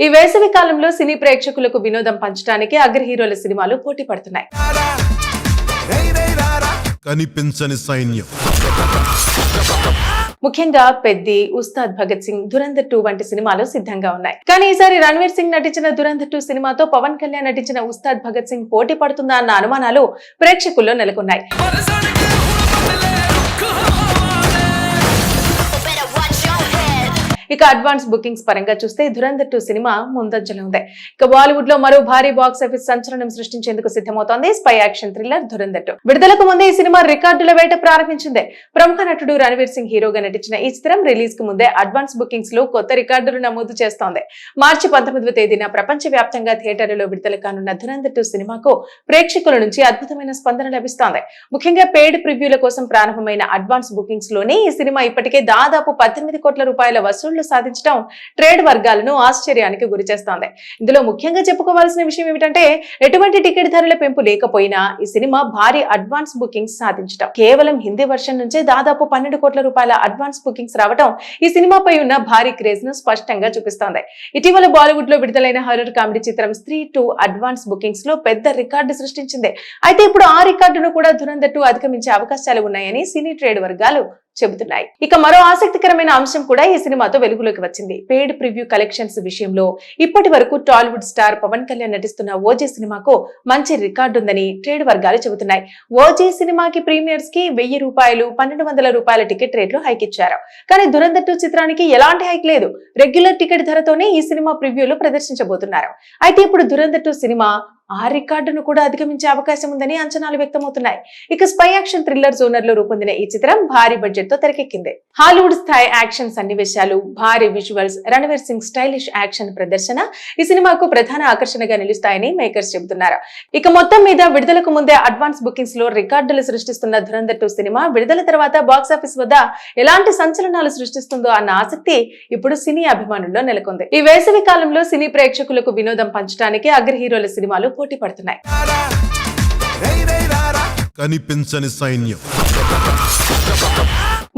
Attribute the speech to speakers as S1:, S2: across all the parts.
S1: ఈ వేసవి కాలంలో సినీ ప్రేక్షకులకు వినోదం పంచడానికి అగ్ర హీరోల సినిమాలు పోటీ పడుతున్నాయి.
S2: కనిపించని సైన్యం
S1: ముఖ్యంగా పెద్ది, ఉస్తాద్ భగత్ సింగ్, దురంధర్ 2 వంటి సినిమాలు సిద్ధంగా ఉన్నాయి. కానీ ఈసారి రణ్వీర్ సింగ్ నటించిన దురంధర్ 2 సినిమాతో పవన్ కళ్యాణ్ నటించిన ఉస్తాద్ భగత్ సింగ్ పోటీ పడుతుందా అన్న అనుమానాలు ప్రేక్షకుల్లో నెలకొన్నాయి. ఇక అడ్వాన్స్ బుకింగ్స్ పరంగా చూస్తే దురంధర్ 2 సినిమా ముందంజలో ఉంది. ఇక బాలీవుడ్ లో మరో భారీ బాక్స్ ఆఫీస్ సంచలనం సృష్టించేందుకు సిద్ధమవుతోంది స్పై యాక్షన్ థ్రిల్లర్ దురంధర్ 2. విడుదలకు ముందే ఈ సినిమా రికార్డుల వేట ప్రారంభించింది. ప్రముఖ నటుడు రణ్వీర్ సింగ్ హీరోగా నటించిన ఈ చిత్రం రిలీజ్ కు ముందే అడ్వాన్స్ బుకింగ్స్ లో కొత్త రికార్డులు నమోదు చేస్తోంది. మార్చి 19వ తేదీన ప్రపంచ వ్యాప్తంగా థియేటర్లలో విడుదల కానున్న దురంధర్ 2 సినిమాకు ప్రేక్షకుల నుంచి అద్భుతమైన స్పందన లభిస్తోంది. ముఖ్యంగా పెయిడ్ ప్రివ్యూల కోసం ప్రారంభమైన అడ్వాన్స్ బుకింగ్స్ లోనే ఈ సినిమా ఇప్పటికే దాదాపు 18 కోట్ల రూపాయల వసూళ్లు సాధించడం ట్రేడ్ వర్గాలను ఆశ్చర్యానికి గురిచేస్తోంది. ఇందులో ముఖ్యంగా చెప్పుకోవాల్సిన విషయం ఏమిటంటే ఎటువంటి టికెట్ ధరల పెంపు లేకపోయినా ఈ సినిమా భారీ అడ్వాన్స్ బుకింగ్స్ సాధించడం. కేవలం హిందీ వర్షన్ నుంచే దాదాపు 12 కోట్ల రూపాయల అడ్వాన్స్ బుకింగ్స్ రావడం ఈ సినిమాపై ఉన్న భారీ క్రేజ్ ను స్పష్టంగా చూపిస్తోంది. ఇటీవల బాలీవుడ్ లో విడుదలైన హారర్ కామెడీ చిత్రం స్త్రీ 2 అడ్వాన్స్ బుకింగ్స్ లో పెద్ద రికార్డు సృష్టించింది. అయితే ఇప్పుడు ఆ రికార్డును కూడా దురంధర్ 2 అధిగమించే అవకాశాలు ఉన్నాయని సినీ ట్రేడ్ వర్గాలు చెబుతున్నాయి. ఇక మరో ఆసక్తికరమైన అంశం కూడా ఈ సినిమాతో వెలుగులోకి వచ్చింది. పెయిడ్ ప్రివ్యూ కలెక్షన్స్ విషయంలో ఇప్పటి వరకు టాలీవుడ్ స్టార్ పవన్ కళ్యాణ్ నటిస్తున్న ఓజీ సినిమాకు మంచి రికార్డు ఉందని ట్రేడ్ వర్గాలు చెబుతున్నాయి. ఓజీ సినిమాకి ప్రీమియర్స్ కి 1000 రూపాయలు, 1200 రూపాయల టికెట్ రేట్లు హైక్ ఇచ్చారు. కానీ దురంధర్ 2 చిత్రానికి ఎలాంటి హైక్ లేదు. రెగ్యులర్ టికెట్ ధరతోనే ఈ సినిమా ప్రివ్యూలు ప్రదర్శించబోతున్నారు. అయితే ఇప్పుడు దురంధర్ 2 సినిమా ఆ రికార్డును కూడా అధిగమించే అవకాశం ఉందని అంచనాలు వ్యక్తమవుతున్నాయి. ఇక స్పై యాక్షన్ థ్రిల్లర్ జోనర్ లో రూపొందిన ఈ చిత్రం భారీ బడ్జెట్ తో తెరకెక్కింది. హాలీవుడ్ స్థాయి యాక్షన్ సన్నివేశాలు, భారీ visuals, Ranveer Singh stylish action ప్రదర్శన ఈ సినిమాకు ప్రధాన ఆకర్షణగా నిలుస్తాయని మేకర్స్ చెబుతున్నారు. ఇక మొత్తం మీద విడుదలకు ముందే అడ్వాన్స్ బుకింగ్స్ లో రికార్డులు సృష్టిస్తున్న దురంధర్ 2 సినిమా విడుదల తర్వాత బాక్సాఫీస్ వద్ద ఎలాంటి సంచలనాలు సృష్టిస్తుందో అన్న ఆసక్తి ఇప్పుడు సినీ అభిమానుల్లో నెలకొంది. ఈ వేసవి కాలంలో సినీ ప్రేక్షకులకు వినోదం పంచడానికి అగ్ర హీరోల సినిమాలు పోటీ పడుతున్నాయి.
S2: కనిపించని సైన్యం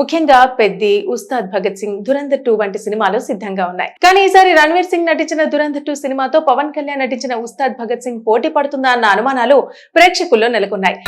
S1: ముఖ్యంగా పెద్ది, ఉస్తాద్ భగత్ సింగ్, దురంధర్ 2 వంటి సినిమాలు సిద్ధంగా ఉన్నాయి. కానీ ఈసారి రణ్వీర్ సింగ్ నటించిన దురంధర్ 2 సినిమాతో పవన్ కళ్యాణ్ నటించిన ఉస్తాద్ భగత్ సింగ్ పోటీ పడుతుందా అన్న అనుమానాలు ప్రేక్షకుల్లో నెలకొన్నాయి.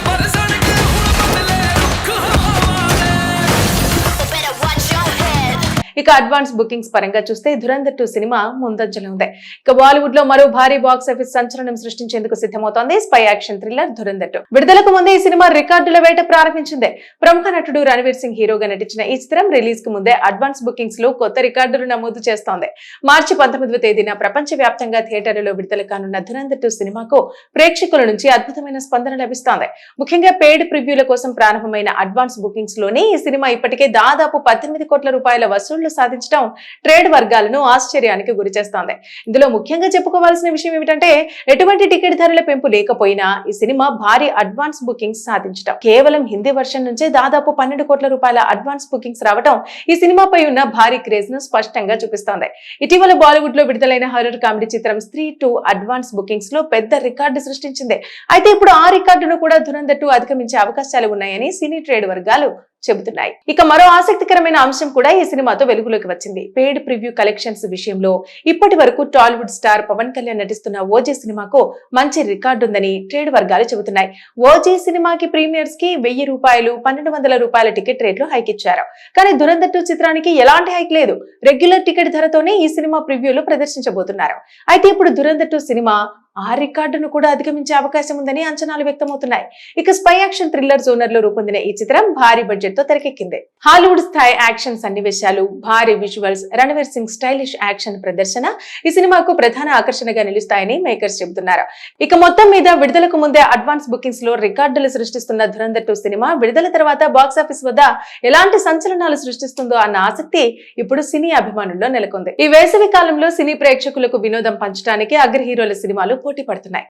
S1: ఇక అడ్వాన్స్ బుకింగ్స్ పరంగా చూస్తే దురంధర్ 2 సినిమా ముందంజలో ఉంది. ఇక బాలీవుడ్ లో మరో భారీ బాక్స్ ఆఫీస్ సంచలనం సృష్టించేందుకు సిద్ధమవుతోంది స్పై యాక్షన్ థ్రిల్లర్ దురంధర్ 2. విడుదలకు ముందే ఈ సినిమా రికార్డుల వేట ప్రారంభించింది. ప్రముఖ నటుడు రణ్వీర్ సింగ్ హీరోగా నటించిన ఈ చిత్రం రిలీజ్ కు ముందే అడ్వాన్స్ బుకింగ్స్ లో కొత్త రికార్డులు నమోదు చేస్తోంది. మార్చి 19వ తేదీన ప్రపంచ వ్యాప్తంగా థియేటర్లలో విడుదల కానున్న దురంధర్ 2 సినిమాకు ప్రేక్షకుల నుంచి అద్భుతమైన స్పందన లభిస్తోంది. ముఖ్యంగా పెయిడ్ ప్రివ్యూల కోసం ప్రారంభమైన అడ్వాన్స్ బుకింగ్స్ లోనే ఈ సినిమా ఇప్పటికే దాదాపు 18 కోట్ల రూపాయల వసూళ్లు సాధించడం ట్రేడ్ వర్గాలను ఆశ్చర్యానికి గురిచేస్తోంది. ఇందులో ముఖ్యంగా చెప్పుకోవాల్సిన విషయం ఏమిటంటే ఎటువంటి టికెట్ ధరల పెంపు లేకపోయినా ఈ సినిమా భారీ అడ్వాన్స్ బుకింగ్స్ సాధించడం. కేవలం హిందీ వర్షన్ నుంచే దాదాపు 12 కోట్ల రూపాయల అడ్వాన్స్ బుకింగ్స్ రావడం ఈ సినిమాపై ఉన్న భారీ క్రేజ్ ను స్పష్టంగా చూపిస్తోంది. ఇటీవల బాలీవుడ్ లో విడుదలైన హారర్ కామెడీ చిత్రం స్త్రీ 2 అడ్వాన్స్ బుకింగ్స్ లో పెద్ద రికార్డు సృష్టించింది. అయితే ఇప్పుడు ఆ రికార్డును కూడా దురంధర్ 2 అధిగమించే అవకాశాలు ఉన్నాయని సినీ ట్రేడ్ వర్గాలు చెబుతున్నాయి. ఇక మరో ఆసక్తికరమైన అంశం కూడా ఈ సినిమాతో వెలుగులోకి వచ్చింది. పెయిడ్ ప్రివ్యూ కలెక్షన్స్ విషయంలో ఇప్పటి వరకు టాలీవుడ్ స్టార్ పవన్ కళ్యాణ్ నటిస్తున్న ఓజీ సినిమాకు మంచి రికార్డు ఉందని ట్రేడ్ వర్గాలు చెబుతున్నాయి. ఓజీ సినిమాకి ప్రీమియర్స్ కి 1000 రూపాయలు, 1200 రూపాయల టికెట్ రేట్లు హైక్ ఇచ్చారు. కానీ దురంధర్ 2 చిత్రానికి ఎలాంటి హైక్ లేదు. రెగ్యులర్ టికెట్ ధరతోనే ఈ సినిమా ప్రివ్యూలు ప్రదర్శించబోతున్నారు. అయితే ఇప్పుడు దురంధర్ 2 సినిమా ఆ రికార్డును కూడా అధిగమించే అవకాశం ఉందని అంచనాలు వ్యక్తమవుతున్నాయి. ఇక స్పై యాక్షన్ థ్రిల్లర్ జోనర్ లో రూపొందిన ఈ చిత్రం భారీ బడ్జెట్ తో తెరకెక్కింది. హాలీవుడ్ స్థాయి యాక్షన్ సన్నివేశాలు, భారీ visuals, Ranveer Singh stylish action ప్రదర్శన ఈ సినిమాకు ప్రధాన ఆకర్షణగా నిలుస్తాయని మేకర్స్ చెబుతున్నారు. ఇక మొత్తం మీద విడుదలకు ముందే అడ్వాన్స్ బుకింగ్స్ లో రికార్డులు సృష్టిస్తున్న దురంధర్ 2 సినిమా విడుదల తర్వాత బాక్సాఫీస్ వద్ద ఎలాంటి సంచలనాలు సృష్టిస్తుందో అన్న ఆసక్తి ఇప్పుడు సినీ అభిమానుల్లో నెలకొంది. ఈ వేసవి కాలంలో సినీ ప్రేక్షకులకు వినోదం పంచడానికి అగ్ర హీరోల సినిమాలు పోటీ పడుతున్నాయి.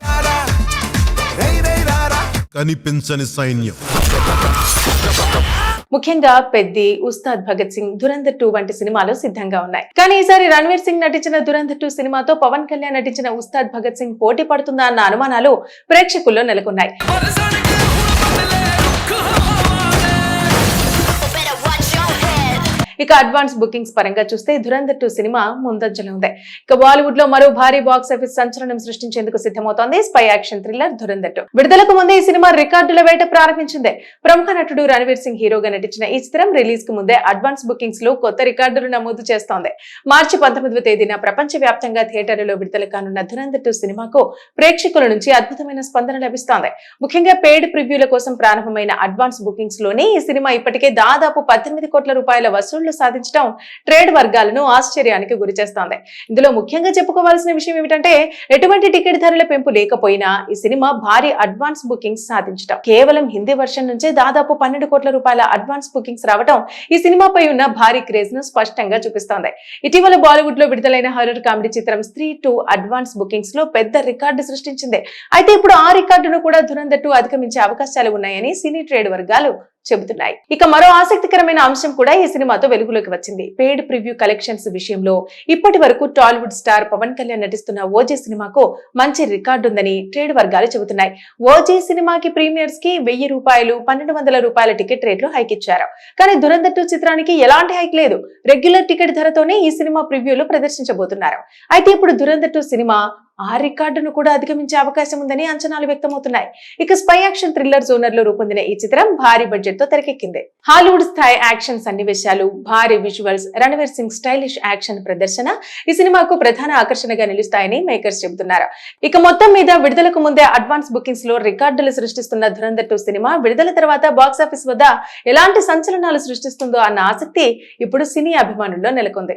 S2: కనిపించని సైన్యం
S1: ముఖ్యంగా పెద్ది, ఉస్తాద్ భగత్ సింగ్, దురంధర్ 2 వంటి సినిమాలు సిద్ధంగా ఉన్నాయి. కానీ ఈసారి రణ్వీర్ సింగ్ నటించిన దురంధర్ 2 సినిమాతో పవన్ కళ్యాణ్ నటించిన ఉస్తాద్ భగత్ సింగ్ పోటీ పడుతుందా అన్న అనుమానాలు ప్రేక్షకుల్లో నెలకొన్నాయి. ఇక అడ్వాన్స్ బుకింగ్స్ పరంగా చూస్తే ధురంధర్ 2 సినిమా ముందంజలో ఉంది. ఇక బాలీవుడ్ లో మరో భారీ బాక్స్ ఆఫీస్ సంచలనం సృష్టించేందుకు సిద్ధమవుతోంది స్పై యాక్షన్ థ్రిల్లర్ ధురంధర్ 2. విడుదలకు ముందే ఈ సినిమా రికార్డుల వేట ప్రారంభించింది. ప్రముఖ నటుడు రణవీర్ సింగ్ హీరోగా నటించిన ఈ చిత్రం రిలీజ్ కు ముందే అడ్వాన్స్ బుకింగ్స్ లో కొత్త రికార్డులు నమోదు చేస్తోంది. మార్చి 19వ తేదీన ప్రపంచ వ్యాప్తంగా థియేటర్లలో విడుదల కానున్న ధురంధర్ 2 సినిమాకు ప్రేక్షకుల నుంచి అద్భుతమైన స్పందన లభిస్తోంది. ముఖ్యంగా పెయిడ్ ప్రివ్యూల కోసం ప్రారంభమైన అడ్వాన్స్ బుకింగ్స్ లోనే ఈ సినిమా ఇప్పటికే దాదాపు 18 కోట్ల రూపాయల వసూళ్లు సాధించడం ట్రేడ్ వర్గాలను ఆశ్చర్యానికి గురిచేస్తోంది. ఇందులో ముఖ్యంగా చెప్పుకోవాల్సిన విషయం ఏమిటంటే ఎటువంటి టికెట్ ధరల పెంపు లేకపోయినా ఈ సినిమా భారీ అడ్వాన్స్ బుకింగ్స్ సాధించడం. కేవలం హిందీ వర్షన్ నుంచే దాదాపు 12 కోట్ల రూపాయల అడ్వాన్స్ బుకింగ్స్ రావడం ఈ సినిమాపై ఉన్న భారీ క్రేజ్ ను స్పష్టంగా చూపిస్తోంది. ఇటీవల బాలీవుడ్ లో విడుదలైన హారర్ కామెడీ చిత్రం స్త్రీ 2 అడ్వాన్స్ బుకింగ్స్ లో పెద్ద రికార్డు సృష్టించింది. అయితే ఇప్పుడు ఆ రికార్డును కూడా ధురంధర్ 2 అధిగమించే అవకాశాలు ఉన్నాయని సినీ ట్రేడ్ వర్గాలు చెబుతున్నాయి. ఇక మరో ఆసక్తికరమైన అంశం కూడా ఈ సినిమాతో వెలుగులోకి వచ్చింది. పెయిడ్ ప్రివ్యూ కలెక్షన్స్ విషయంలో ఇప్పటి వరకు టాలీవుడ్ స్టార్ పవన్ కళ్యాణ్ నటిస్తున్న ఓజీ సినిమాకు మంచి రికార్డు ఉందని ట్రేడ్ వర్గాలు చెబుతున్నాయి. ఓజీ సినిమాకి ప్రీమియర్స్ కి 1000 రూపాయలు 1200 రూపాయల టికెట్ రేట్లు హైక్ ఇచ్చారు. కానీ ధురంధర్ 2 చిత్రానికి ఎలాంటి హైక్ లేదు. రెగ్యులర్ టికెట్ ధరతోనే ఈ సినిమా ప్రివ్యూలు ప్రదర్శించబోతున్నారు. అయితే ఇప్పుడు ధురంధర్ 2 సినిమా ఆ రికార్డును కూడా అధిగమించే అవకాశం ఉందని అంచనాలు వ్యక్తమవుతున్నాయి. ఇక స్పై యాక్షన్ థ్రిల్లర్ జోనర్ లో రూపొందిన ఈ చిత్రం భారీ బడ్జెట్ తో తెరకెక్కింది. హాలీవుడ్ స్థాయి యాక్షన్ సన్నివేశాలు, భారీ visuals, Ranveer Singh stylish action ప్రదర్శన ఈ సినిమాకు ప్రధాన ఆకర్షణగా నిలుస్తాయని మేకర్స్ చెబుతున్నారు. ఇక మొత్తం మీద విడుదలకు ముందే అడ్వాన్స్ బుకింగ్స్ లో రికార్డులు సృష్టిస్తున్న ధురంధర్ 2 సినిమా విడుదల తర్వాత బాక్సాఫీస్ వద్ద ఎలాంటి సంచలనాలు సృష్టిస్తుందో అన్న ఆసక్తి ఇప్పుడు సినీ అభిమానుల్లో నెలకొంది.